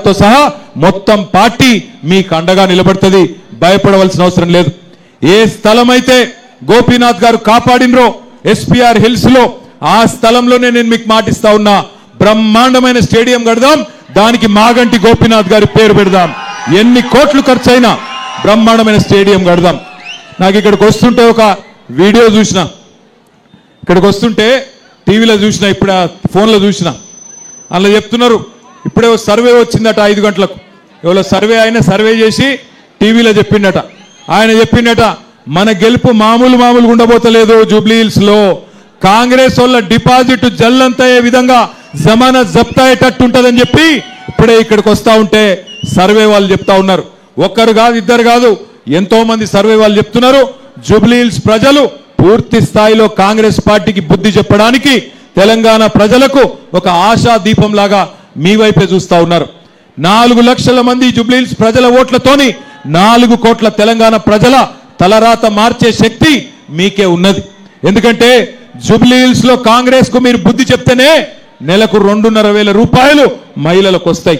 తో సహా మొత్తం పార్టీ మీకు అండగా నిలబడుతుంది, భయపడవలసిన అవసరం లేదు. ఏ స్థలం అయితే గోపీనాథ్ గారు కాపాడినరో ఎస్పీఆర్ హిల్స్ లో, ఆ స్థలంలోనే నేను మీకు మాటిస్తా ఉన్నా, బ్రహ్మాండమైన స్టేడియం కడదాం, దానికి మాగంటి గోపీనాథ్ గారి పేరు పెడదాం. ఎన్ని కోట్లు ఖర్చు అయినా బ్రహ్మాండమైన స్టేడియం కడదాం. నాకు ఇక్కడికి వస్తుంటే ఒక వీడియో చూసిన, ఇక్కడికి వస్తుంటే టీవీలో చూసిన, ఇప్పుడు ఫోన్లో చూసిన, అందులో చెప్తున్నారు ఇప్పుడే సర్వే వచ్చిందట 5 గంటలకు, ఎవరో సర్వే ఆయన సర్వే చేసి టీవీలో చెప్పిండట. ఆయన చెప్పిండట మన గెలుపు మామూలుగా ఉండబోతలేదు, జూబ్లీ హిల్స్ లో కాంగ్రెస్ వాళ్ళ డిపాజిట్ జల్లంతయ్యే విధంగా జమానత్ జప్తా అయ్యేటట్టు ఉంటుందని చెప్పి ఇప్పుడే ఇక్కడికి వస్తా ఉంటే సర్వే వాళ్ళు చెప్తా ఉన్నారు. ఒక్కరు కాదు, ఇద్దరు కాదు, ఎంతో మంది సర్వే వాళ్ళు చెప్తున్నారు. జూబ్లీ హిల్స్ ప్రజలు పూర్తి స్థాయిలో కాంగ్రెస్ పార్టీకి బుద్ధి చెప్పడానికి తెలంగాణ ప్రజలకు ఒక ఆశా దీపం లాగా మీ వైపే చూస్తా ఉన్నారు. 4 లక్షల మంది జూబ్లీ హిల్స్ ప్రజల ఓట్లతోని 4 కోట్ల తెలంగాణ ప్రజల తలరాత మార్చే శక్తి మీకే ఉన్నది. ఎందుకంటే జూబ్లీ హిల్స్ లో కాంగ్రెస్ కు మీరు బుద్ధి చెప్తేనే నెలకు 2,500 రూపాయలు మహిళలకు వస్తాయి.